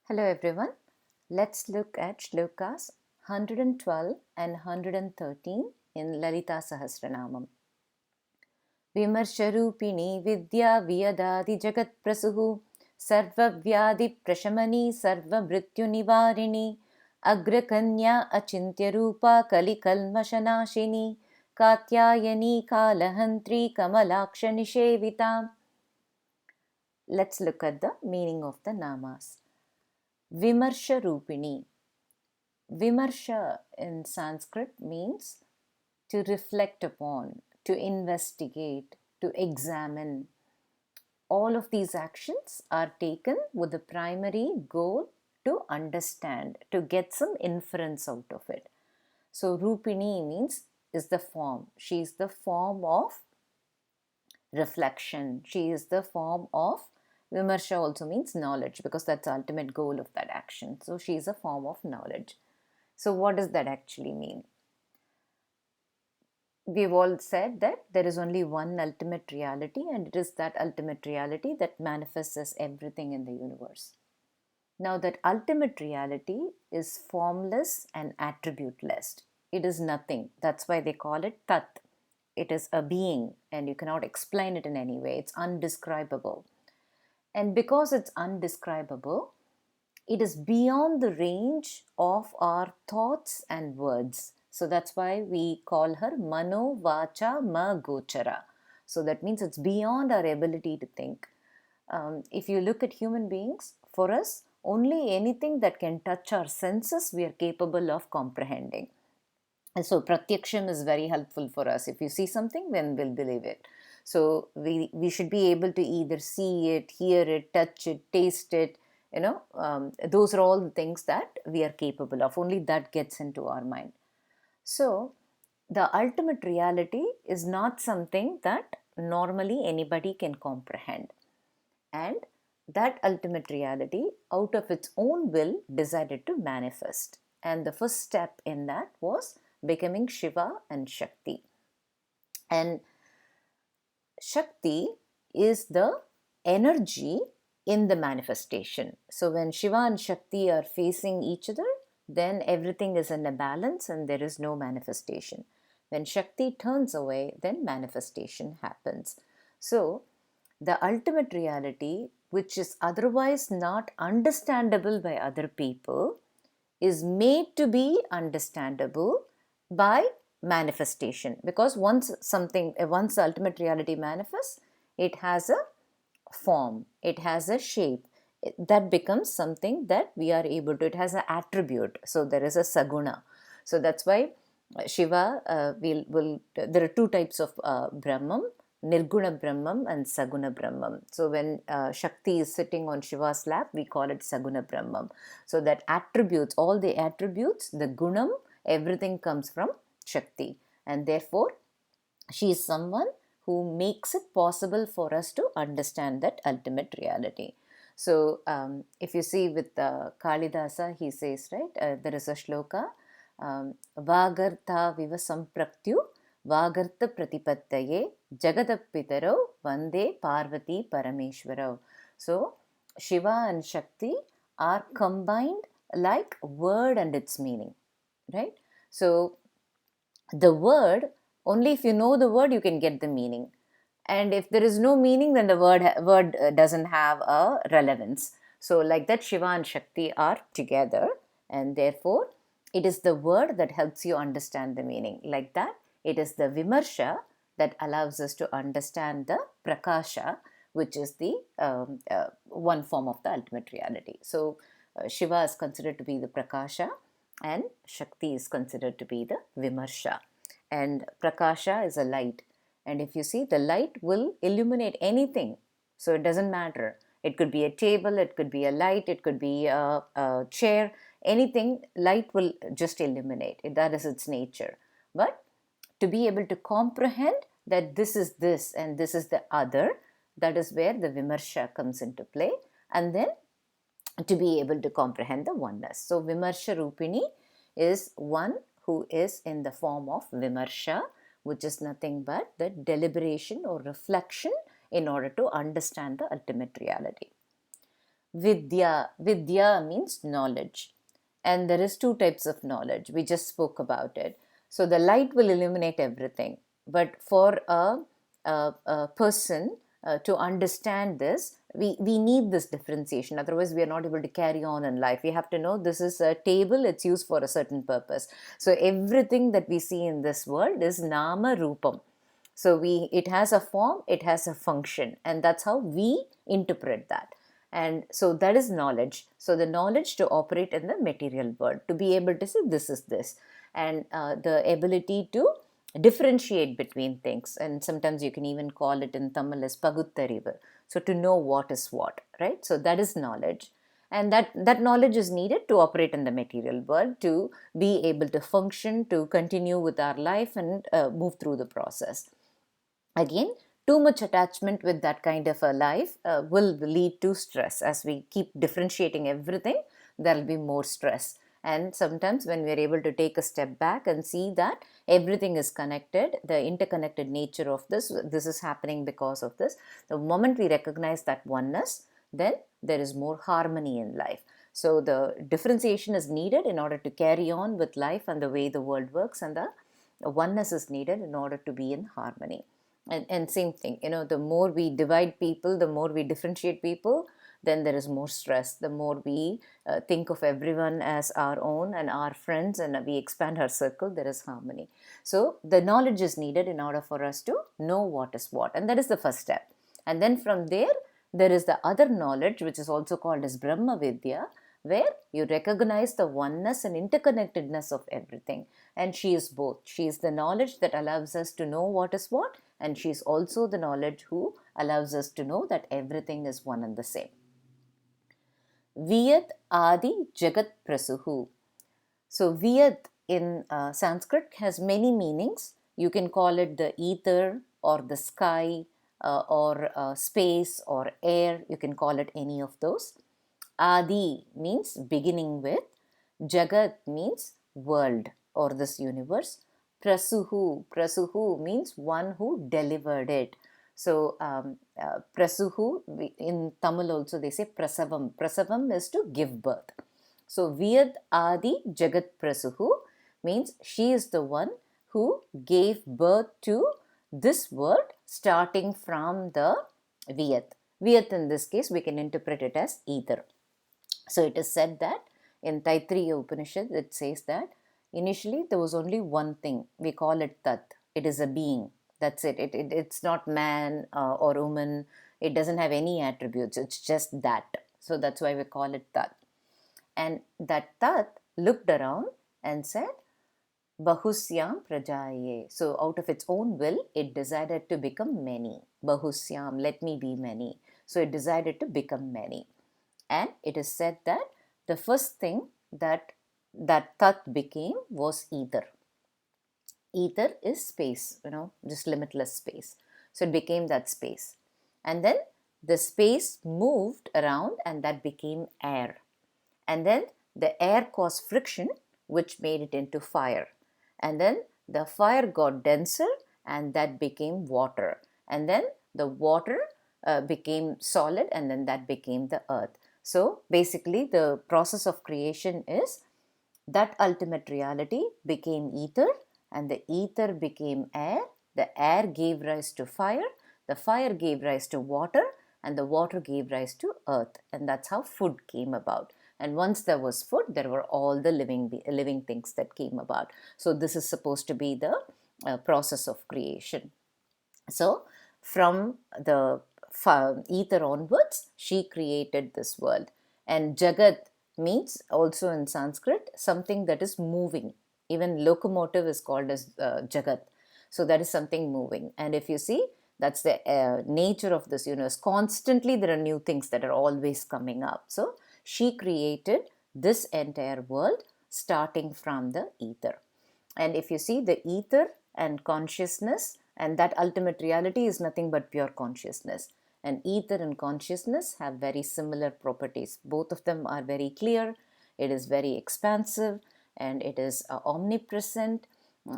Hello everyone. Let's look at shlokas 112 and 113 in Lalita Sahasranamam. Vimarśarūpiṇī vidyā viyadādi jagatprasūḥ sarva praśamanī sarvamṛtyu nivāriṇī agragaṇyā chintyarūpā kalikalmaśha nāśinī kātyāyinī kālahantrī kamalākśha niśhevitā. Let's look at the meaning of the namas. Vimarśarūpiṇī. Vimarsha in Sanskrit means to reflect upon, to investigate, to examine. All of these actions are taken with the primary goal to understand, to get some inference out of it. So Rūpiṇī means is the form. She is the form of reflection. She is the form of Vimarsha also means knowledge, because that's the ultimate goal of that action. So she is a form of knowledge. So what does that actually mean? We've all said that there is only one ultimate reality, and it is that ultimate reality that manifests as everything in the universe. Now that ultimate reality is formless and attributeless. It is nothing. That's why they call it Tat. It is a being, and you cannot explain it in any way. It's undescribable. And because it's undescribable, it is beyond the range of our thoughts and words. So that's why we call her Mano Vacha Ma Gochara. So that means it's beyond our ability to think. If you look at human beings, for us, only anything that can touch our senses we are capable of comprehending. And so pratyaksham is very helpful for us. If you see something, then we'll believe it. So we should be able to either see it, hear it, touch it, taste it. Those are all the things that we are capable of. Only that gets into our mind. So the ultimate reality is not something that normally anybody can comprehend. And that ultimate reality, out of its own will, decided to manifest. And the first step in that was becoming Shiva and Shakti. And Shakti is the energy in the manifestation. So when Shiva and Shakti are facing each other, then everything is in a balance and there is no manifestation. When Shakti turns away, then manifestation happens. So the ultimate reality, which is otherwise not understandable by other people, is made to be understandable by manifestation, because once the ultimate reality manifests, it has a form, it has a shape, that becomes something that we are able to, it has an attribute. So there is a saguna. So that's why Shiva there are two types of Brahman, Nirguna Brahman and Saguna Brahman. So when Shakti is sitting on Shiva's lap, we call it Saguna Brahman. So that attributes, all the attributes, the gunam, everything comes from Shakti. And therefore, she is someone who makes it possible for us to understand that ultimate reality. So if you see with Kalidasa, he says, right, there is a shloka, Vagartha viva sampraktyu Vagartha pratipattaye Jagatapitaro Vande Parvati Parameshwarau. So Shiva and Shakti are combined like word and its meaning, right? So the word, only if you know the word you can get the meaning. And if there is no meaning, then the word doesn't have a relevance. So like that, Shiva and Shakti are together, and therefore it is the word that helps you understand the meaning. Like that, it is the vimarsha that allows us to understand the prakasha, which is the one form of the ultimate reality. So Shiva is considered to be the prakasha, and Shakti is considered to be the vimarsha. And prakasha is a light. And if you see, the light will illuminate anything. So it doesn't matter. It could be a table, it could be a light, it could be a chair, anything, light will just illuminate. That is its nature. But to be able to comprehend that this is this and this is the other, that is where the vimarsha comes into play. And then to be able to comprehend the oneness. So Vimarśarūpiṇī is one who is in the form of vimarsha, which is nothing but the deliberation or reflection in order to understand the ultimate reality. Vidyā means knowledge. And there is two types of knowledge. We just spoke about it. So the light will illuminate everything. But for a person to understand this, we need this differentiation. Otherwise, we are not able to carry on in life. We have to know this is a table, it's used for a certain purpose. So everything that we see in this world is nama rupam. So it has a form, it has a function, and that's how we interpret that. And so that is knowledge. So the knowledge to operate in the material world, to be able to say this is this, and the ability to differentiate between things. And sometimes you can even call it in Tamil as paguttarivu. So to know what is what, right? So that is knowledge. And that knowledge is needed to operate in the material world, to be able to function, to continue with our life and move through the process. Again, too much attachment with that kind of a life will lead to stress. As we keep differentiating everything, there will be more stress. And sometimes when we are able to take a step back and see that everything is connected, the interconnected nature of this is happening because of this. The moment we recognize that oneness, then there is more harmony in life. So the differentiation is needed in order to carry on with life and the way the world works, and the oneness is needed in order to be in harmony. And same thing, the more we divide people, the more we differentiate people, then there is more stress. The more we think of everyone as our own and our friends, and we expand our circle, there is harmony. So the knowledge is needed in order for us to know what is what, and that is the first step. And then from there is the other knowledge, which is also called as Brahma Vidya, where you recognize the oneness and interconnectedness of everything. And she is both. She is the knowledge that allows us to know what is what, and she is also the knowledge who allows us to know that everything is one and the same. Vyādhi jagatprasūḥ. So Vyad in Sanskrit has many meanings. You can call it the ether or the sky or space or air. You can call it any of those. Adi means beginning with. Jagat means world or this universe. Prasūḥ means one who delivered it. So prasūḥ, in Tamil also they say prasavam. Prasavam is to give birth. So vidyādhi jagatprasūḥ means she is the one who gave birth to this world, starting from the Vyat. Vyat in this case we can interpret it as ether. So it is said that in Taittiriya Upanishad it says that initially there was only one thing. We call it Tat. It is a being. That's it. It's not man or woman. It doesn't have any attributes. It's just that. So that's why we call it Tat. And that Tat looked around and said, Bahusyam prajaye. So out of its own will, it decided to become many. Bahusyam, let me be many. So it decided to become many. And it is said that the first thing that Tat became was ether. Ether is space, just limitless space. So it became that space. And then the space moved around and that became air. And then the air caused friction, which made it into fire. And then the fire got denser and that became water. And then the water became solid, and then that became the earth. So basically the process of creation is that ultimate reality became ether, and the ether became air. The air gave rise to fire. The fire gave rise to water, and the water gave rise to earth. And that's how food came about. And once there was food, there were all the living things that came about. So this is supposed to be the process of creation. So from the ether onwards, she created this world. And Jagat means also in Sanskrit something that is moving. Even locomotive is called as Jagat. So that is something moving. And if you see, that's the nature of this universe. Constantly there are new things that are always coming up. So she created this entire world starting from the ether. And if you see, the ether and consciousness, and that ultimate reality is nothing but pure consciousness. And ether and consciousness have very similar properties. Both of them are very clear. It is very expansive and it is omnipresent.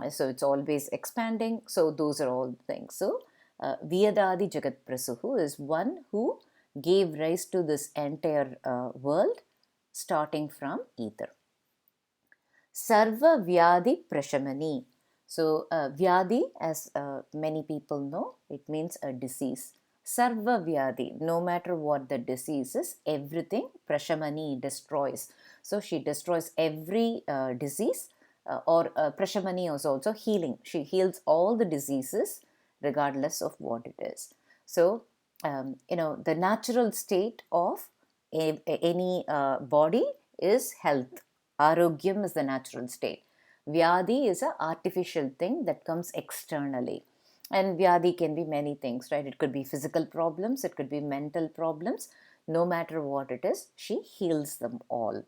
So it's always expanding. So those are all things. So viyadādi jagatprasūḥ is one who gave rise to this entire world, starting from ether. Sarva vyādhi praśamanī. So vyādhi, as many people know, it means a disease. Sarva vyādhi, no matter what the disease is, everything praśamanī destroys. So she destroys every disease, or praśamanī is also healing. She heals all the diseases regardless of what it is. So, the natural state of any body is health. Arogyam is the natural state. Vyādhi is an artificial thing that comes externally. And vyādhi can be many things, right? It could be physical problems, it could be mental problems. No matter what it is, she heals them all.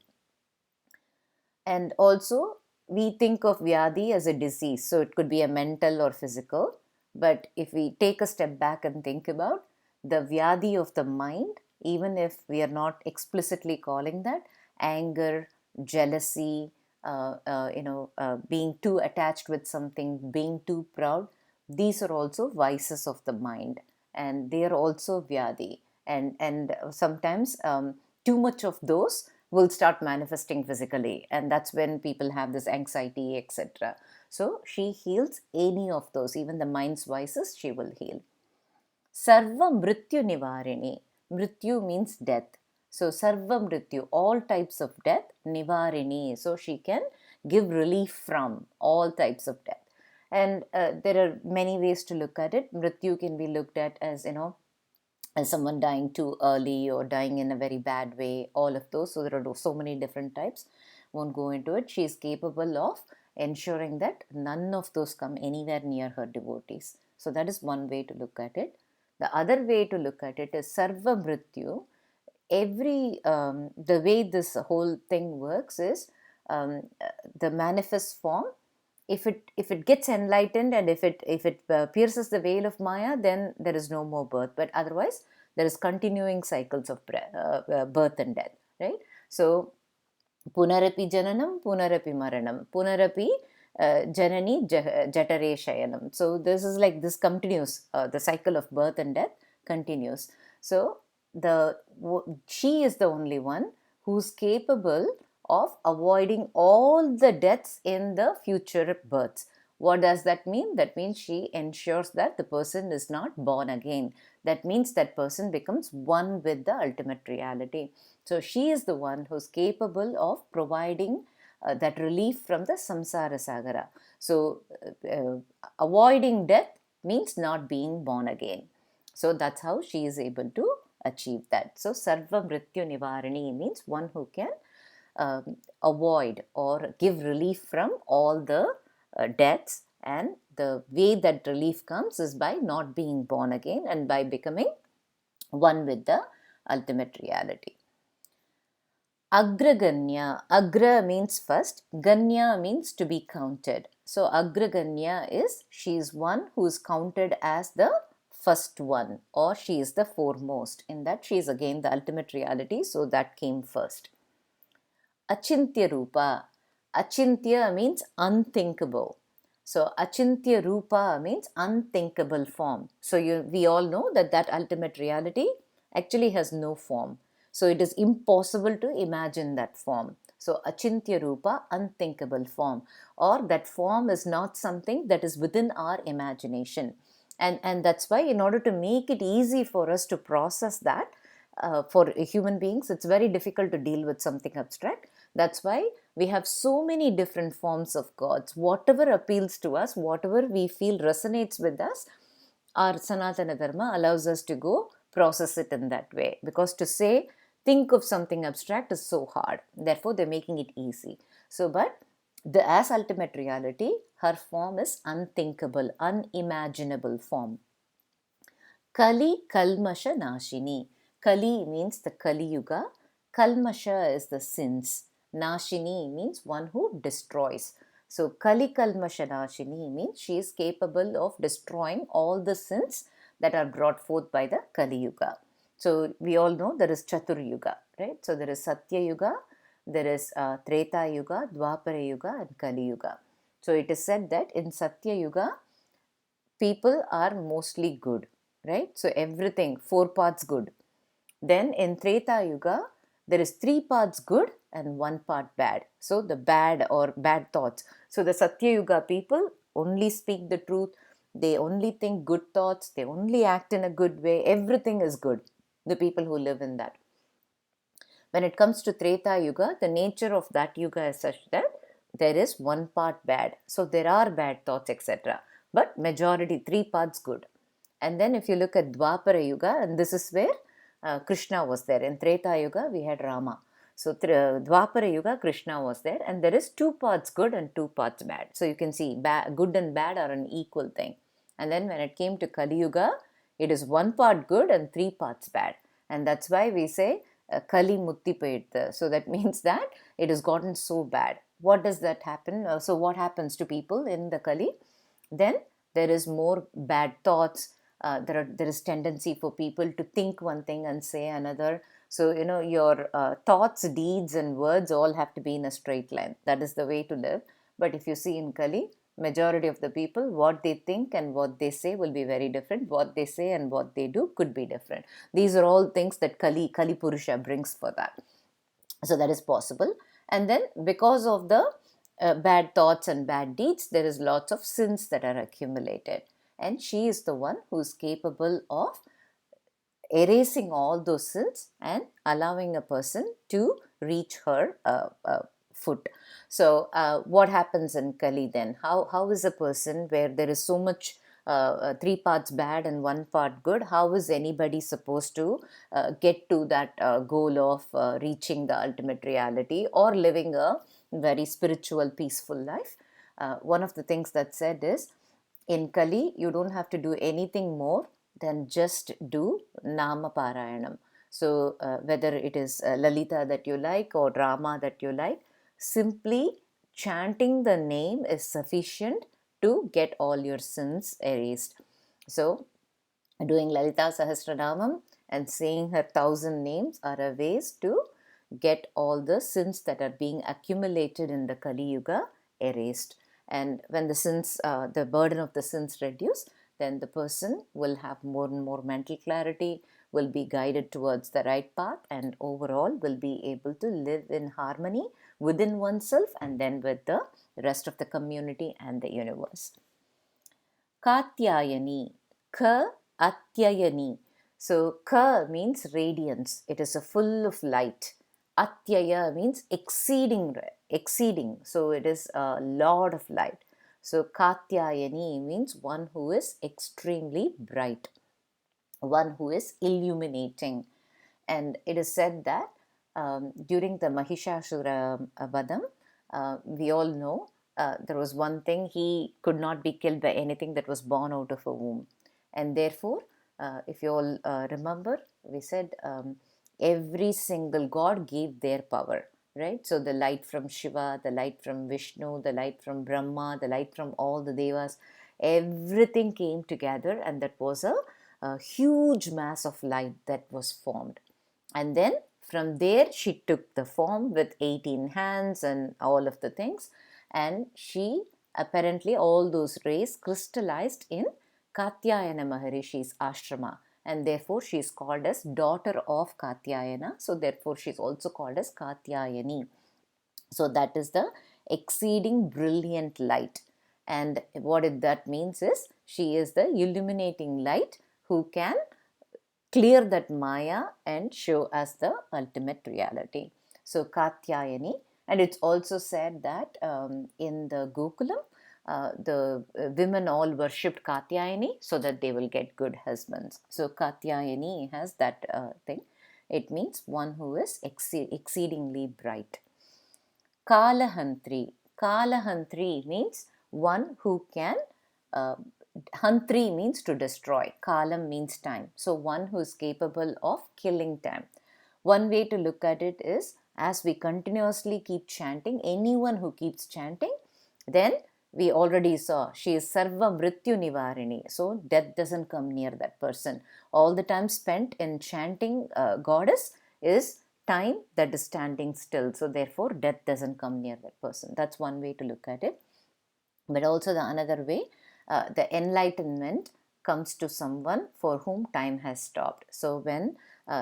And also, we think of vyādhi as a disease. So it could be a mental or physical. But if we take a step back and think about the vyādhi of the mind, even if we are not explicitly calling that, anger, jealousy, being too attached with something, being too proud, these are also vices of the mind, and they are also vyādhi. And sometimes too much of those will start manifesting physically, and that's when people have this anxiety, etc. So she heals any of those, even the mind's vices she will heal. Sarvamṛtyu nivāriṇī. Mrityu means death. So sarvamṛtyu, all types of death, nivāriṇī. So she can give relief from all types of death. And there are many ways to look at it. Mrityu can be looked at as, as someone dying too early or dying in a very bad way, all of those. So there are so many different types. Won't go into it. She is capable of ensuring that none of those come anywhere near her devotees. So that is one way to look at it. The other way to look at it is sarvamṛtyu. The way this whole thing works is the manifest form. If it gets enlightened and if it pierces the veil of Maya, then there is no more birth. But otherwise, there is continuing cycles of birth and death, right? So, punarapi jananam, punarapi maranam, punarapi janani jatare shayanam. So this is like this continues. The cycle of birth and death continues. So she is the only one who's capable of avoiding all the deaths in the future births. What does that mean? That means she ensures that the person is not born again. That means that person becomes one with the ultimate reality. So she is the one who's capable of providing that relief from the samsara sagara. So avoiding death means not being born again. So that's how she is able to achieve that. So sarvamṛtyu nivāriṇī means one who can avoid or give relief from all the deaths, and the way that relief comes is by not being born again and by becoming one with the ultimate reality. Agragaṇyā. Agra means first, Ganya means to be counted. So agragaṇyā is she is one who is counted as the first one, or she is the foremost, in that she is again the ultimate reality, so that came first. Chintyarūpā. Achintya means unthinkable. So Chintyarūpā means unthinkable form. So we all know that ultimate reality actually has no form. So it is impossible to imagine that form. So Chintyarūpā, unthinkable form, or that form is not something that is within our imagination. And that's why, in order to make it easy for us to process that, for human beings, it's very difficult to deal with something abstract. That's why we have so many different forms of gods. Whatever appeals to us, whatever we feel resonates with us, our Sanatana Dharma allows us to go process it in that way. Because to say, think of something abstract is so hard. Therefore, they're making it easy. So, but as ultimate reality, her form is unthinkable, unimaginable form. Kalikalmaśha nāśinī. Kali means the Kali Yuga. Kalmaśha is the sins. Nāśinī means one who destroys. So kalikalmaśha nāśinī means she is capable of destroying all the sins that are brought forth by the Kali Yuga. So we all know there is Chatur Yuga, right? So there is Satya Yuga, there is Treta Yuga, Dwapara Yuga, and Kali Yuga. So it is said that in Satya Yuga, people are mostly good, right? So everything, 4 parts good. Then in Treta Yuga, there is 3 parts good and 1 part bad. So the bad or bad thoughts. So the Satya Yuga people only speak the truth. They only think good thoughts. They only act in a good way. Everything is good. The people who live in that. When it comes to Treta Yuga, the nature of that Yuga is such that there is 1 part bad. So there are bad thoughts, etc. But majority 3 parts good. And then if you look at Dwapara Yuga, and this is where Krishna was there. In Treta Yuga, we had Rama. So Dwapara Yuga, Krishna was there, and there is 2 parts good and 2 parts bad. So you can see good and bad are an equal thing. And then when it came to Kali Yuga, it is 1 part good and 3 parts bad. And that's why we say Kali Mutti Payitha. So that means that it has gotten so bad. What does that happen? So what happens to people in the Kali? Then there is more bad thoughts. There is tendency for people to think one thing and say another. So, your thoughts, deeds and words all have to be in a straight line. That is the way to live. But if you see in Kali, majority of the people, what they think and what they say will be very different. What they say and what they do could be different. These are all things that Kali Purusha brings for that. So that is possible. And then because of the bad thoughts and bad deeds, there is lots of sins that are accumulated. And she is the one who is capable of erasing all those sins and allowing a person to reach her foot. So what happens in Kali then? How is a person where there is so much 3 parts bad and 1 part good, how is anybody supposed to get to that goal of reaching the ultimate reality or living a very spiritual, peaceful life? One of the things that's said is, in Kali, you don't have to do anything more than just do Nama Parayanam. So whether it is Lalita that you like or Rama that you like, simply chanting the name is sufficient to get all your sins erased. So doing Lalita Sahasranamam and saying her 1,000 names are a ways to get all the sins that are being accumulated in the Kali Yuga erased. And when the sins, the burden of the sins reduce, then the person will have more and more mental clarity, will be guided towards the right path, and overall will be able to live in harmony within oneself and then with the rest of the community and the universe. Kātyāyinī, Ka-Atyayini. So Ka means radiance. It is a full of light. Atyaya means exceeding. So it is a lot of light. So Kātyāyinī means one who is extremely bright, one who is illuminating. And it is said that during the Mahishasura Vadam, we all know there was one thing: he could not be killed by anything that was born out of a womb. And therefore, if you all remember, we said every single god gave their power, right? So the light from Shiva, the light from Vishnu, the light from Brahma, the light from all the devas, everything came together, and that was a huge mass of light that was formed. And then from there she took the form with 18 hands and all of the things, and she apparently, all those rays crystallized in Kātyāyina Maharishi's ashrama, and therefore she is called as daughter of Kātyāyina. So therefore she is also called as Kātyāyinī. So that is the exceeding brilliant light. And what that means is, she is the illuminating light who can clear that Maya and show us the ultimate reality. So Kātyāyinī. And it's also said that in the Gokulam, the women all worshipped Kātyāyinī so that they will get good husbands. So Kātyāyinī has that thing. It means one who is exceedingly bright. Kālahantrī. Kālahantrī means one who can, Hantri means to destroy. Kalam means time. So one who is capable of killing time. One way to look at it is, as we continuously keep chanting, anyone who keeps chanting, then we already saw she is sarvamṛtyu nivāriṇī. So death doesn't come near that person. All the time spent in chanting goddess is time that is standing still. So therefore death doesn't come near that person. That's one way to look at it. But also the another way, the enlightenment comes to someone for whom time has stopped. So when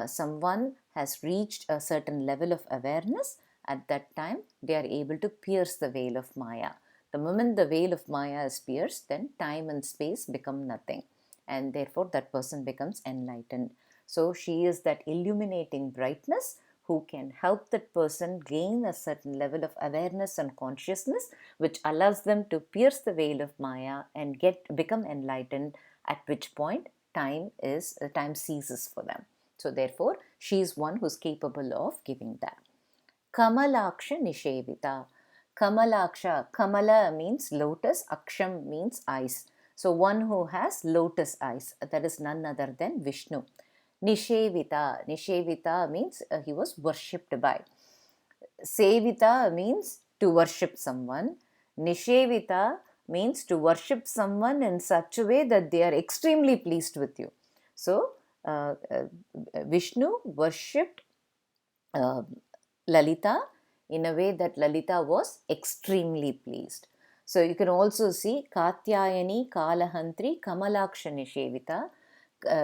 someone has reached a certain level of awareness, at that time they are able to pierce the veil of Maya. The moment the veil of Maya is pierced, then time and space become nothing, and therefore that person becomes enlightened. So she is that illuminating brightness who can help that person gain a certain level of awareness and consciousness, which allows them to pierce the veil of Maya and become enlightened, at which point time ceases for them. So therefore she is one who is capable of giving that. Kamalākśha niśhevitā. Kamalākśha, Kamala means lotus, Aksham means eyes. So one who has lotus eyes, that is none other than Vishnu. Niśhevitā, Niśhevitā means he was worshipped by. Sevita means to worship someone. Niśhevitā means to worship someone in such a way that they are extremely pleased with you. So Vishnu worshipped Lalita in a way that Lalita was extremely pleased. So you can also see kātyāyinī, kālahantrī, kamalākśha niśhevitā.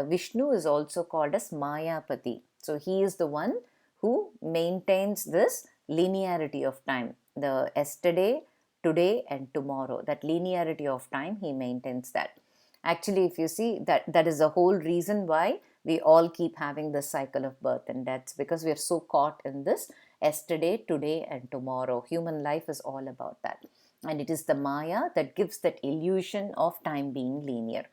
Vishnu is also called as Mayapati. So he is the one who maintains this linearity of time. The yesterday, today and tomorrow. That linearity of time, he maintains that. Actually, if you see, that is the whole reason why we all keep having this cycle of birth and deaths, because we are so caught in this yesterday, today and tomorrow. Human life is all about that. And it is the Maya that gives that illusion of time being linear.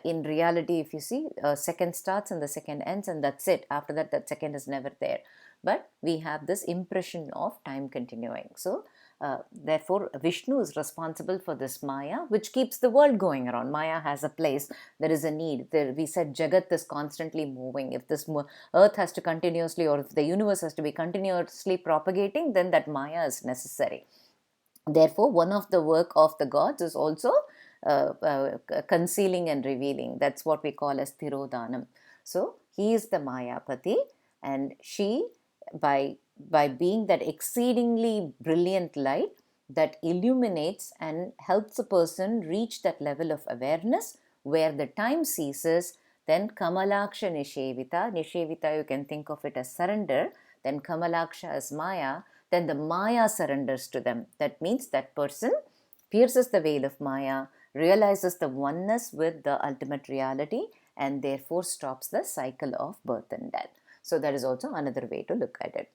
In reality, if you see, a second starts and the second ends, and that's it. After that, that second is never there. But we have this impression of time continuing. So therefore, Vishnu is responsible for this Maya, which keeps the world going around. Maya has a place. There is a need. We said Jagat is constantly moving. If this earth has to continuously, or if the universe has to be continuously propagating, then that Maya is necessary. Therefore, one of the work of the gods is also concealing and revealing. That's what we call as Tirodhanam. So he is the Mayapati, and she, by being that exceedingly brilliant light that illuminates and helps a person reach that level of awareness where the time ceases, then kamalākśha niśhevitā. Niśhevitā, you can think of it as surrender. Then kamalākśha as Maya. Then the Maya surrenders to them. That means that person pierces the veil of Maya, realizes the oneness with the ultimate reality, and therefore stops the cycle of birth and death. So that is also another way to look at it.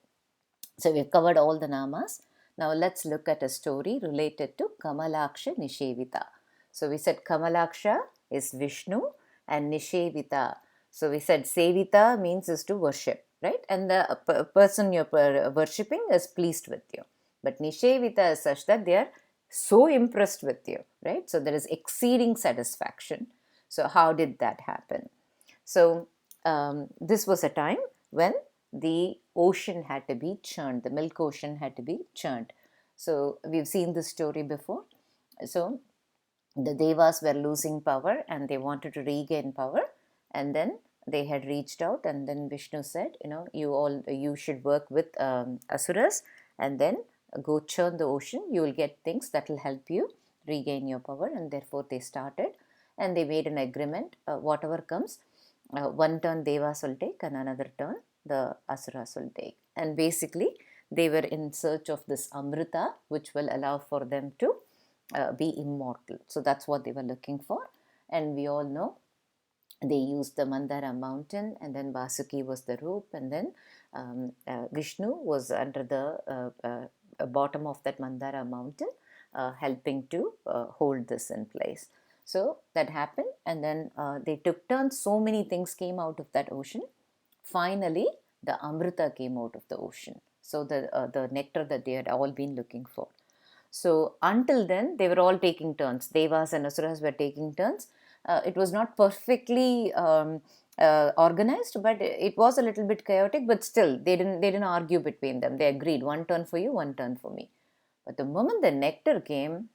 So we've covered all the namas. Now let's look at a story related to kamalākśha niśhevitā. So we said kamalākśha is Vishnu and niśhevitā. So we said sevita means is to worship, right? And the person you're worshipping is pleased with you. But niśhevitā is such that they are so impressed with you, right? So there is exceeding satisfaction. So how did that happen? So this was a time when the ocean had to be churned, the milk ocean had to be churned. So we've seen this story before. So the devas were losing power and they wanted to regain power, and then they had reached out, and then Vishnu said, you should work with asuras and then go churn the ocean. You will get things that will help you regain your power. And therefore they started and they made an agreement. Whatever comes, one turn devas will take and another turn the asuras will take. And basically they were in search of this amrita, which will allow for them to be immortal. So that's what they were looking for. And we all know they used the Mandara mountain, and then Vasuki was the rope, and then Vishnu was under the bottom of that Mandara mountain, helping to hold this in place. So that happened, and then they took turns. So many things came out of that ocean. Finally, the Amrita came out of the ocean. So the nectar that they had all been looking for. So until then, they were all taking turns. Devas and Asuras were taking turns. It was not perfectly organized, but it was a little bit chaotic. But still, they didn't argue between them. They agreed, one turn for you, one turn for me. But the moment the nectar came,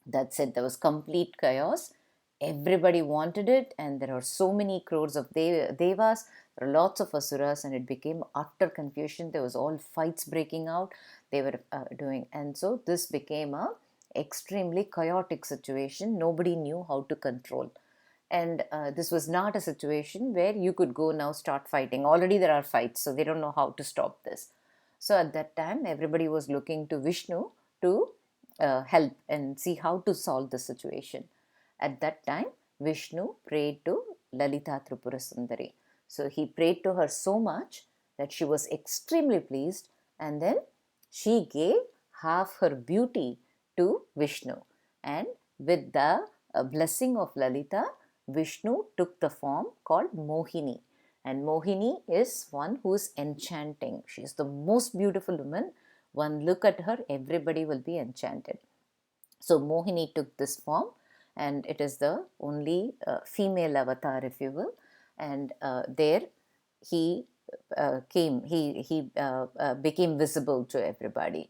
that's it. There was complete chaos. Everybody wanted it, and there are so many crores of devas. There are lots of asuras, and it became utter confusion. There was all fights breaking out. They were doing, and so this became a extremely chaotic situation. Nobody knew how to control. And this was not a situation where you could go now start fighting. Already there are fights, so they don't know how to stop this. So at that time, everybody was looking to Vishnu to help and see how to solve the situation. At that time, Vishnu prayed to Lalita Tripura Sundari. So he prayed to her so much that she was extremely pleased, and then she gave half her beauty to Vishnu. And with the blessing of Lalita, Vishnu took the form called Mohinī. And Mohinī is one who is enchanting. She is the most beautiful woman. One look at her, everybody will be enchanted. So Mohinī took this form, and it is the only female avatar, if you will. And there he became visible to everybody.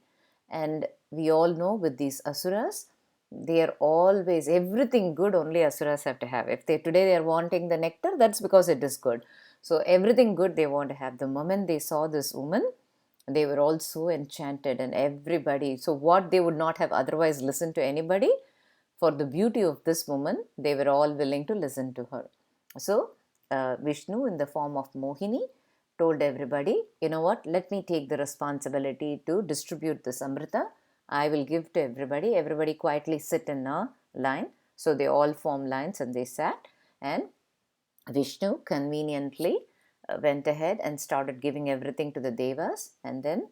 And we all know with these asuras, they are always, everything good only asuras have to have. If today they are wanting the nectar, that's because it is good. So everything good they want to have. The moment they saw this woman, they were all so enchanted, and everybody, so what they would not have otherwise listened to anybody, for the beauty of this woman, they were all willing to listen to her. So Vishnu in the form of Mohinī told everybody, you know what, let me take the responsibility to distribute this amrita. I will give to everybody. Everybody quietly sit in a line. So they all formed lines and they sat, and Vishnu conveniently went ahead and started giving everything to the devas, and then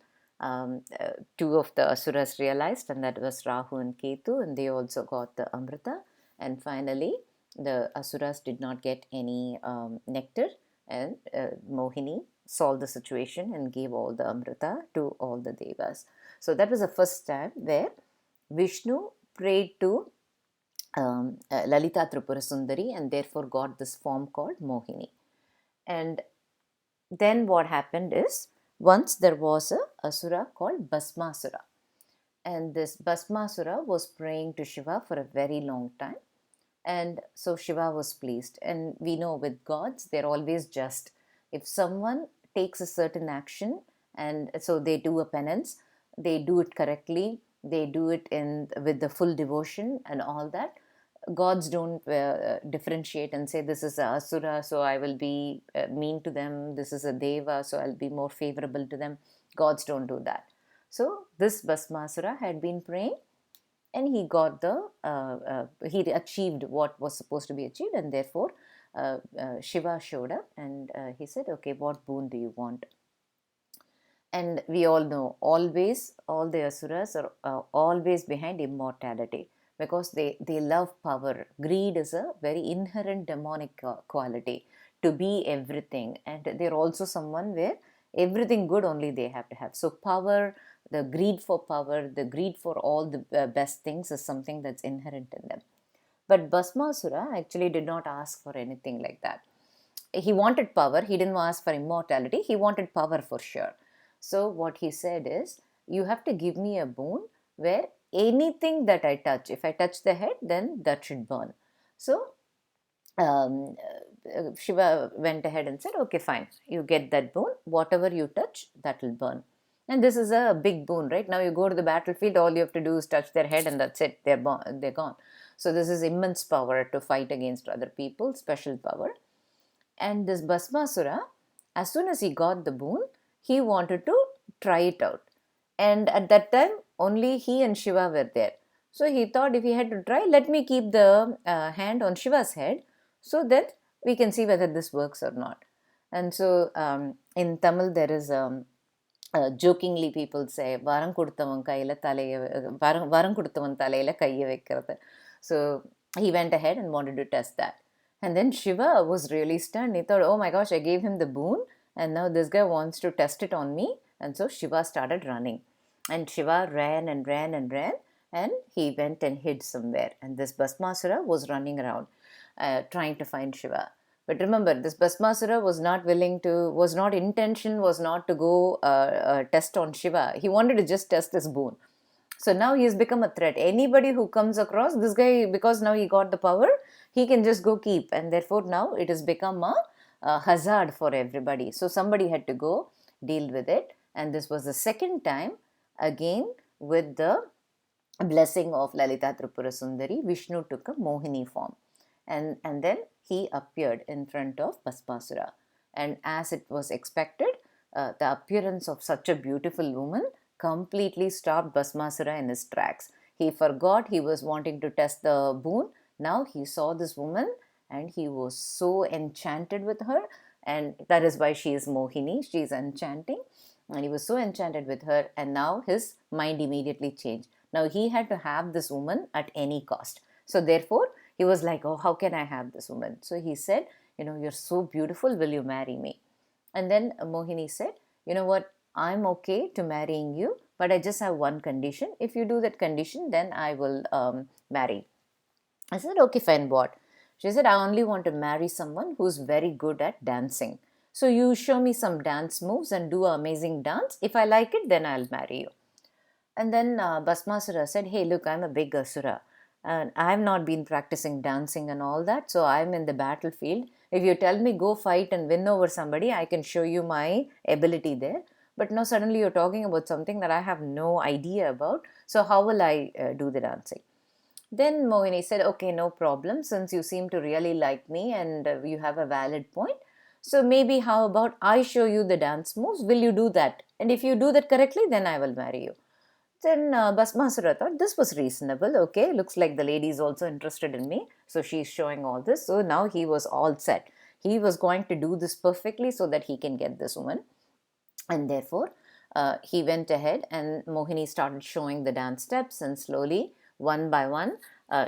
two of the asuras realized, and that was Rahu and Ketu, and they also got the amrita. And finally the asuras did not get any nectar, and Mohinī solved the situation and gave all the amrita to all the devas. So that was the first time where Vishnu prayed to Lalita Tripura Sundari, and therefore got this form called Mohinī. And then what happened is, once there was a asura called Bhasmasura, and this Bhasmasura was praying to Shiva for a very long time, and so Shiva was pleased. And we know with gods, they're always just. If someone takes a certain action, and so they do a penance, they do it correctly, they do it with the full devotion and all that, gods don't differentiate and say this is a asura, so I will be mean to them, this is a deva, so I'll be more favorable to them. Gods don't do that. So this Bhasmasura had been praying, and he got he achieved what was supposed to be achieved, and therefore Shiva showed up, and he said, okay, what boon do you want? And we all know, always all the asuras are always behind immortality, because they love power. Greed is a very inherent demonic quality, to be everything, and they're also someone where everything good only they have to have. So power, the greed for power, the greed for all the best things is something that's inherent in them. But Bhasmasura actually did not ask for anything like that. He wanted power, he didn't ask for immortality, he wanted power for sure. So what he said is, you have to give me a boon where anything that I touch, if I touch the head, then that should burn. So Shiva went ahead and said, okay, fine, you get that boon, whatever you touch, that will burn. And this is a big boon, right? Now you go to the battlefield, all you have to do is touch their head, and that's it, they're gone. So this is immense power to fight against other people, special power. And this Bhasmasura, as soon as he got the boon, he wanted to try it out. And at that time, only he and Shiva were there. So he thought, if he had to try, let me keep the hand on Shiva's head, so that we can see whether this works or not. And so in Tamil, there is jokingly people say, varam kuduttavan thalayila kaiya vekkrathu. So he went ahead and wanted to test that. And then Shiva was really stunned. He thought, oh my gosh, I gave him the boon, and now this guy wants to test it on me. And so Shiva started running. And Shiva ran and ran and ran, and he went and hid somewhere. And this Bhasmasura was running around trying to find Shiva. But remember, this Bhasmasura was intention was not to go test on Shiva. He wanted to just test this boon. So now he has become a threat. Anybody who comes across this guy, because now he got the power, he can just go keep. And therefore now it has become a hazard for everybody. So somebody had to go deal with it. And this was the second time, again with the blessing of Lalita Tripura Sundari, Vishnu took a Mohinī form. and then he appeared in front of Bhasmasura. And as it was expected, the appearance of such a beautiful woman completely stopped Bhasmasura in his tracks. He forgot he was wanting to test the boon. Now he saw this woman and he was so enchanted with her, and that is why she is Mohinī, she is enchanting. And he was so enchanted with her, and now his mind immediately changed. Now he had to have this woman at any cost. So therefore, he was like, oh, how can I have this woman? So he said, you're so beautiful, will you marry me? And then Mohinī said, you know what, I'm okay to marrying you, but I just have one condition. If you do that condition, then I will marry. I said, okay, fine, what? She said, I only want to marry someone who's very good at dancing. So you show me some dance moves and do an amazing dance. If I like it, then I'll marry you. And then Bhasmasura said, hey, look, I'm a big asura. And I have not been practicing dancing and all that. So I'm in the battlefield. If you tell me go fight and win over somebody, I can show you my ability there. But now suddenly you're talking about something that I have no idea about. So how will I do the dancing? Then Mohinī said, okay, no problem. Since you seem to really like me and you have a valid point. So maybe how about I show you the dance moves? Will you do that? And if you do that correctly, then I will marry you. Then Bhasmasura thought this was reasonable. Okay, looks like the lady is also interested in me. So she's showing all this. So now he was all set. He was going to do this perfectly so that he can get this woman. And therefore, he went ahead and Mohinī started showing the dance steps, and slowly, one by one,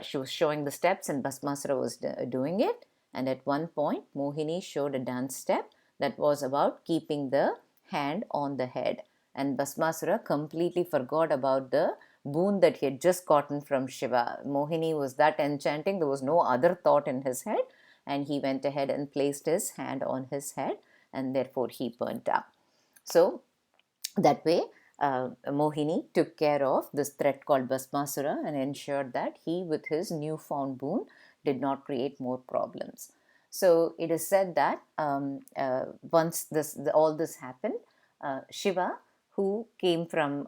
she was showing the steps and Bhasmasura was doing it. And at one point, Mohinī showed a dance step that was about keeping the hand on the head. And Bhasmasura completely forgot about the boon that he had just gotten from Shiva. Mohinī was that enchanting, there was no other thought in his head. And he went ahead and placed his hand on his head, and therefore he burnt up. So that way, Mohinī took care of this threat called Bhasmasura and ensured that he, with his newfound boon, did not create more problems. So it is said that once all this happened, Shiva, who came from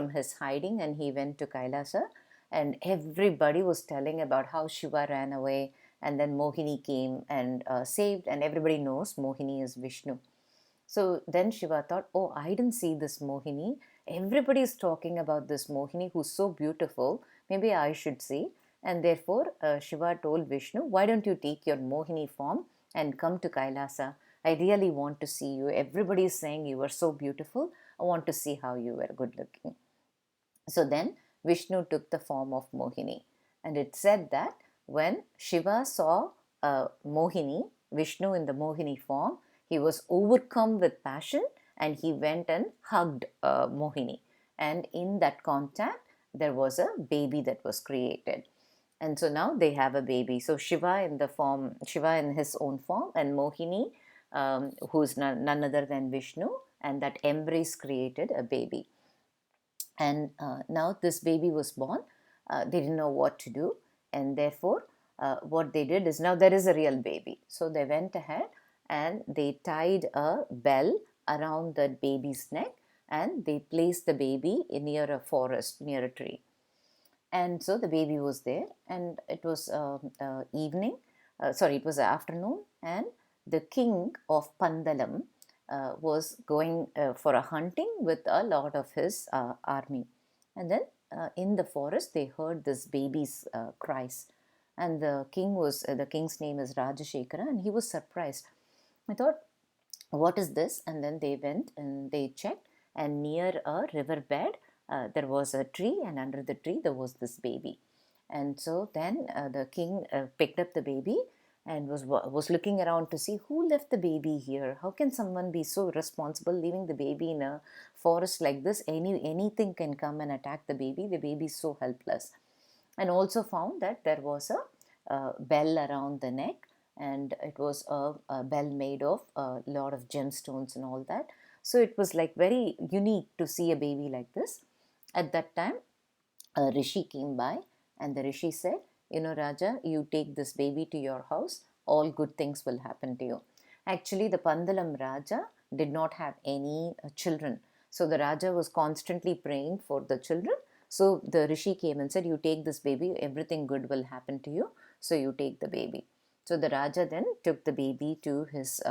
his hiding, and he went to Kailasha, and everybody was telling about how Shiva ran away, and then Mohinī came and saved, and everybody knows Mohinī is Vishnu. So then Shiva thought, oh, I didn't see this Mohinī. Everybody is talking about this Mohinī who's so beautiful. Maybe I should see. And therefore, Shiva told Vishnu, why don't you take your Mohinī form and come to Kailasa? I really want to see you. Everybody is saying you are so beautiful. I want to see how you were good looking. So then Vishnu took the form of Mohinī. And it said that when Shiva saw Mohinī, Vishnu in the Mohinī form, he was overcome with passion and he went and hugged Mohinī. And in that contact, there was a baby that was created. And so now they have a baby. So Shiva in his own form, and Mohinī, who's none other than Vishnu, and that embrace created a baby. And now this baby was born. They didn't know what to do. And therefore, what they did is, now there is a real baby. So they went ahead and they tied a bell around the baby's neck, and they placed the baby near a forest, near a tree. And so the baby was there, and it was it was afternoon, and the king of Pandalam was going for a hunting with a lot of his army. And then in the forest, they heard this baby's cries. And the king's name is Rajashekara, and he was surprised. I thought, what is this? And then they went and they checked, and near a riverbed, there was a tree, and under the tree there was this baby. And so then the king picked up the baby and was looking around to see who left the baby here. How can someone be so responsible leaving the baby in a forest like this? Anything can come and attack the baby. The baby is so helpless. And also found that there was a bell around the neck, and it was a bell made of a lot of gemstones and all that. So it was like very unique to see a baby like this. At that time, a rishi came by, and the rishi said, Raja, you take this baby to your house, all good things will happen to you. Actually, the Pandalam Raja did not have any children. So the Raja was constantly praying for the children. So the rishi came and said, you take this baby, everything good will happen to you. so you take the baby. So the Raja then took the baby to his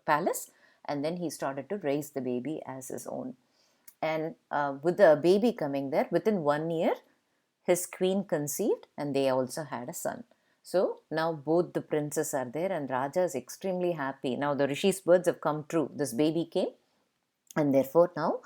palace, and then he started to raise the baby as his own. And with the baby coming there, within 1 year, his queen conceived and they also had a son. So now both the princes are there and Raja is extremely happy. Now the Rishi's words have come true. This baby came, and therefore now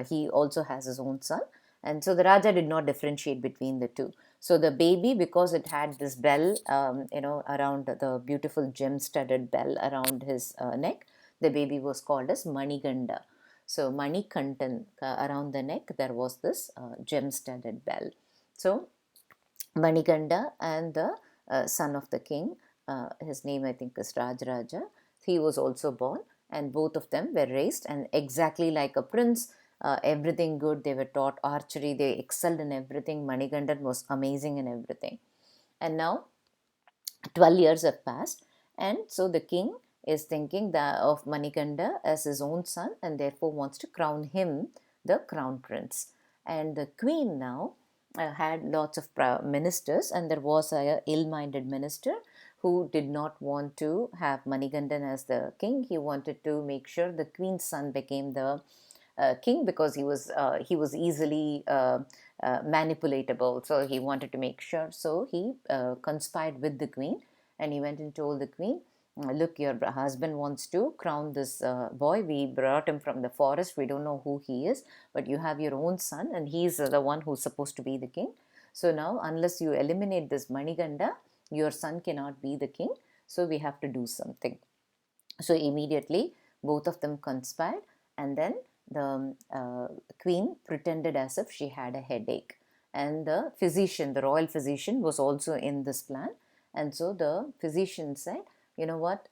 he also has his own son. And so the Raja did not differentiate between the two. So the baby, because it had this bell, around the beautiful gem-studded bell around his neck, the baby was called as Maniganda. So Manikantan, around the neck, there was this gem-studded bell. So Maniganda and the son of the king, his name I think is Rajaraja, he was also born, and both of them were raised, and exactly like a prince, everything good. They were taught archery, they excelled in everything. Manigandan was amazing in everything. And now 12 years have passed, and so the king is thinking of Maniganda as his own son, and therefore wants to crown him the crown prince. And the queen now had lots of ministers, and there was a ill-minded minister who did not want to have Manigandan as the king. He wanted to make sure the queen's son became the king, because he was easily manipulatable. So he wanted to make sure. So he conspired with the queen, and he went and told the queen, look, your husband wants to crown this boy. We brought him from the forest. We don't know who he is, but you have your own son, and he's the one who's supposed to be the king. So now, unless you eliminate this Maniganda, your son cannot be the king. So we have to do something. So immediately both of them conspired, and then the queen pretended as if she had a headache, and the physician, the royal physician, was also in this plan. And so the physician said, you know what,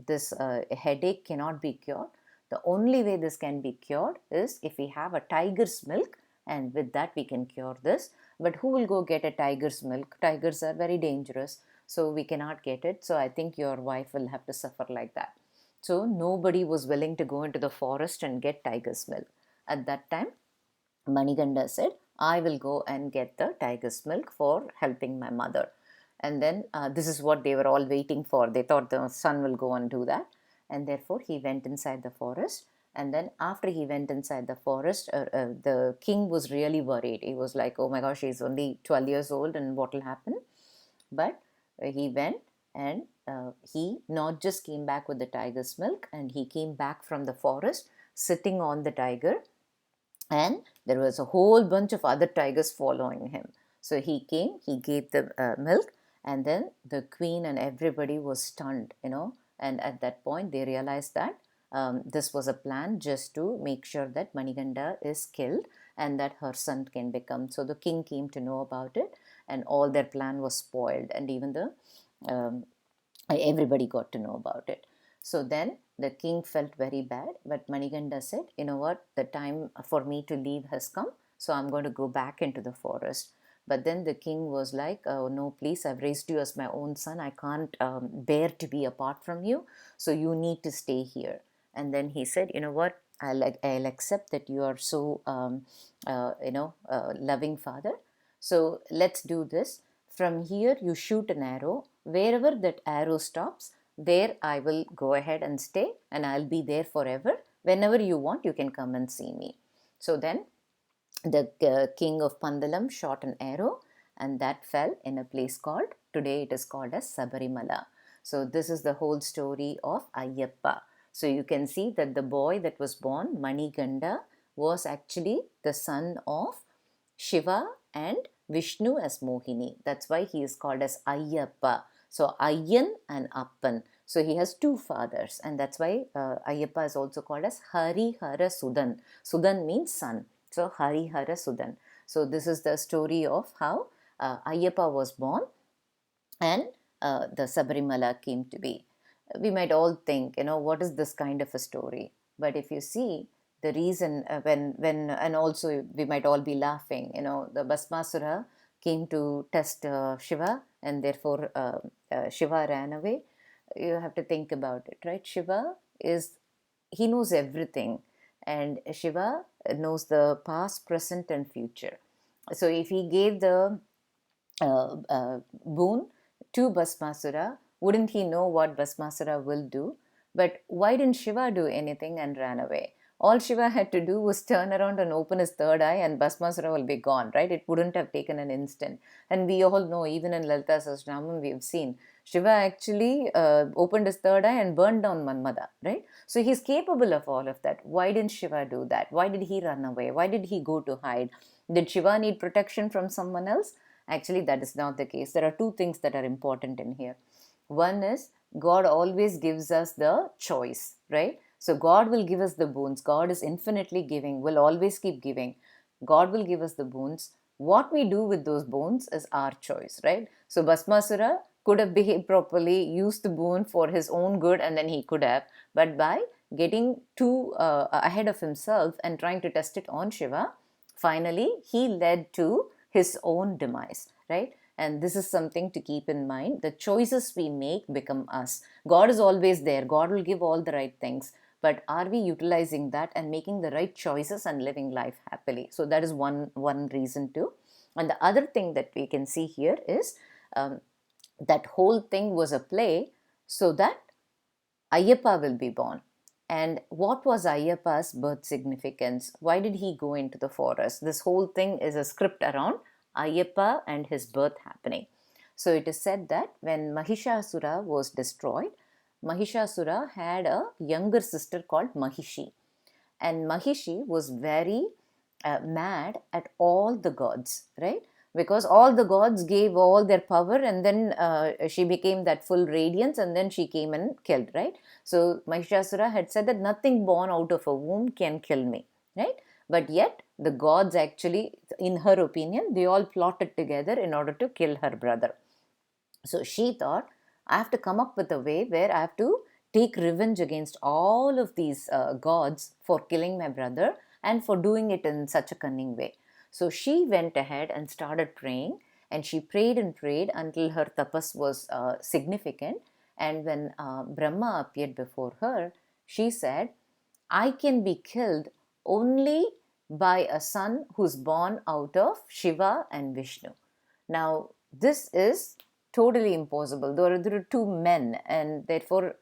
this headache cannot be cured. The only way this can be cured is if we have a tiger's milk, and with that we can cure this. But who will go get a tiger's milk? Tigers are very dangerous, so we cannot get it. So I think your wife will have to suffer like that. So nobody was willing to go into the forest and get tiger's milk. At that time, Maniganda said, I will go and get the tiger's milk for helping my mother. And then this is what they were all waiting for. They thought the son will go and do that. And therefore he went inside the forest. And then after he went inside the forest, the king was really worried. He was like, oh my gosh, he's only 12 years old, and what will happen? But he went, and he not just came back with the tiger's milk, and he came back from the forest sitting on the tiger, and there was a whole bunch of other tigers following him. So he came, he gave the milk, and then the queen and everybody was stunned, and at that point they realized that this was a plan just to make sure that Maniganda is killed and that her son can become. So the king came to know about it, and all their plan was spoiled, and even the everybody got to know about it. So then the king felt very bad, but Maniganda said, you know what, the time for me to leave has come, so I'm going to go back into the forest. But then the king was like, oh no, please, I've raised you as my own son. I can't bear to be apart from you, so you need to stay here. And then he said, you know what, I'll accept that you are so loving father. So let's do this. From here you shoot an arrow. Wherever that arrow stops, there I will go ahead and stay, and I'll be there forever. Whenever you want, you can come and see me. So then the king of Pandalam shot an arrow, and that fell in a place called, today it is called as Sabarimala. So this is the whole story of Ayyappa. So you can see that the boy that was born, Maniganda, was actually the son of Shiva and Vishnu as Mohini. That's why he is called as Ayyappa. So Ayyan and Appan. So he has two fathers, and that's why Ayyappa is also called as Harihara Sudan. Sudan means son. So Harihara Sudan. So this is the story of how Ayyappa was born, and the Sabarimala came to be. We might all think, what is this kind of a story? But if you see the reason, and also we might all be laughing, the Bhasmasura came to test Shiva, and therefore Shiva ran away. You have to think about it, right? Shiva he knows everything, and Shiva knows the past, present and future. So if he gave the boon to Bhasmasura. Wouldn't he know what Bhasmasura will do? But why didn't Shiva do anything and ran away? All Shiva had to do was turn around and open his third eye and Bhasmasura will be gone, right? It wouldn't have taken an instant. And we all know, even in Lalita Sahasranamam, we have seen Shiva actually opened his third eye and burned down Manmada, right? So he's capable of all of that. Why didn't Shiva do that? Why did he run away? Why did he go to hide? Did Shiva need protection from someone else? Actually, that is not the case. There are two things that are important in here. One is God always gives us the choice, right? So God will give us the boons. God is infinitely giving, will always keep giving. God will give us the boons. What we do with those boons is our choice, right? So Bhasmasura could have behaved properly, used the boon for his own good, and then he could have. But by getting too ahead of himself and trying to test it on Shiva, finally he led to his own demise, right? And this is something to keep in mind. The choices we make become us. God is always there. God will give all the right things. But are we utilizing that and making the right choices and living life happily? So that is one reason too. And the other thing that we can see here is that whole thing was a play so that Ayyappa will be born. And what was Ayyappa's birth significance? Why did he go into the forest? This whole thing is a script around Ayyappa and his birth happening. So it is said that when Mahishasura was destroyed, Mahishasura had a younger sister called Mahishi. And Mahishi was very mad at all the gods, right? Because all the gods gave all their power and then she became that full radiance and then she came and killed, right? So Mahishasura had said that nothing born out of a womb can kill me, right? But yet the gods actually, in her opinion, they all plotted together in order to kill her brother. So she thought, I have to come up with a way where I have to take revenge against all of these gods for killing my brother and for doing it in such a cunning way. So she went ahead and started praying, and she prayed and prayed until her tapas was significant. And when Brahma appeared before her, she said, I can be killed only by a son who's born out of Shiva and Vishnu. Now, this is totally impossible. There are two men, and therefore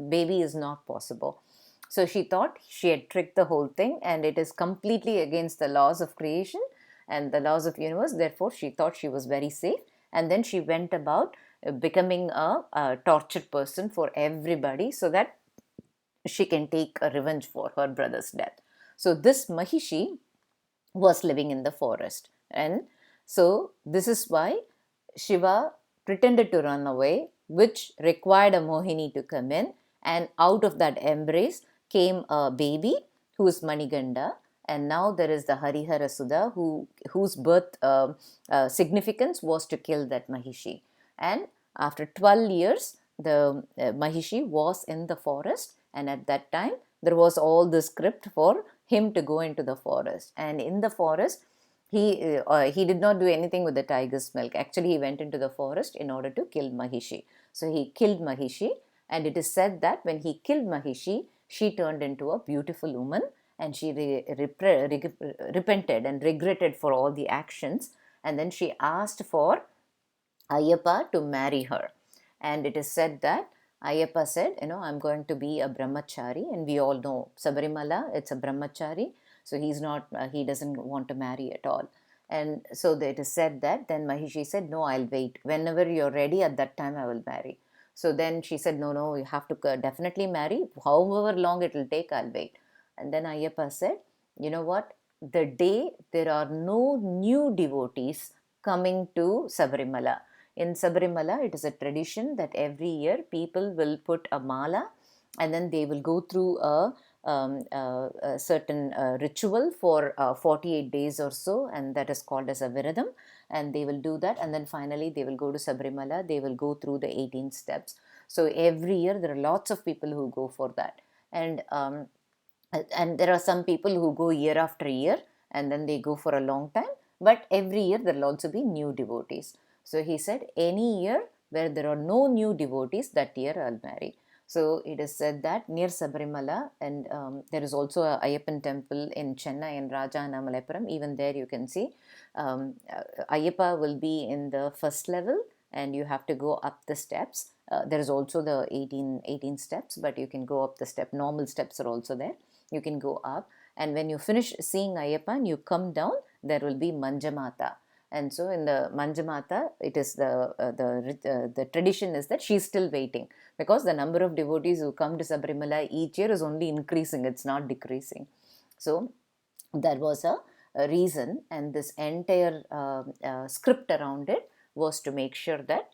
baby is not possible. So she thought she had tricked the whole thing, and it is completely against the laws of creation and the laws of universe. Therefore, she thought she was very safe, and then she went about becoming a tortured person for everybody so that she can take a revenge for her brother's death. So this Mahishi was living in the forest, and so this is why Shiva pretended to run away, which required a Mohini to come in, and out of that embrace came a baby who is Maniganda. And now there is the Harihara Sudha whose birth significance was to kill that Mahishi. And after 12 years, the Mahishi was in the forest, and at that time there was all the script for him to go into the forest. And in the forest, he did not do anything with the tiger's milk. Actually, he went into the forest in order to kill Mahishi. So he killed Mahishi, and it is said that when he killed Mahishi, she turned into a beautiful woman, and she repented and regretted for all the actions, and then she asked for Ayyappa to marry her. And it is said that Ayyappa said, I'm going to be a brahmachari, and we all know Sabarimala, it's a brahmachari, so he doesn't want to marry at all. And so it is said that then Mahishi said, no, I'll wait. Whenever you're ready, at that time I will marry. So then she said, no, you have to definitely marry. However long it will take, I'll wait. And then Ayyappa said, you know what? The day there are no new devotees coming to Sabarimala. In Sabarimala, it is a tradition that every year people will put a mala and then they will go through a certain ritual for 48 days or so, and that is called as a viradam, and they will do that, and then finally they will go to Sabarimala. They will go through the 18 steps. So every year there are lots of people who go for that, and there are some people who go year after year and then they go for a long time, but every year there will also be new devotees. So he said, any year where there are no new devotees, that year I'll marry. So it is said that near Sabarimala, and there is also a Ayyappan temple in Chennai and Rajanamalapuram. Even there you can see Ayyappa will be in the first level, and you have to go up the steps. There is also the 18 steps, but you can go up the step. Normal steps are also there. You can go up, and when you finish seeing Ayyappa and you come down, there will be Manjamata. And so in the Manjamata, it is the tradition is that she's still waiting, because the number of devotees who come to Sabarimala each year is only increasing, it's not decreasing. So there was a reason, and this entire script around it was to make sure that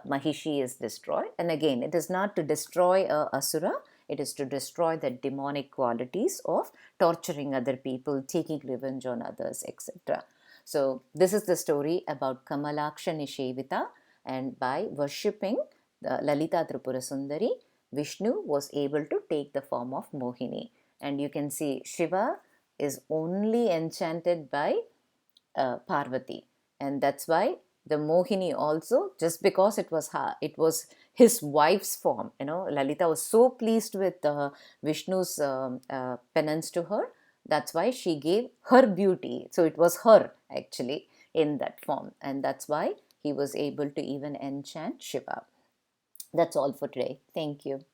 Mahishi is destroyed. And again, it is not to destroy a asura, it is to destroy the demonic qualities of torturing other people, taking revenge on others, etc. So this is the story about kamalākśha niśhevitā, and by worshipping the Lalita Tripura Sundari, Vishnu was able to take the form of Mohini. And you can see Shiva is only enchanted by Parvati, and that's why the Mohini also, just because it was his wife's form, Lalita was so pleased with Vishnu's penance to her. That's why she gave her beauty. So it was her actually in that form, and that's why he was able to even enchant Shiva. That's all for today. Thank you.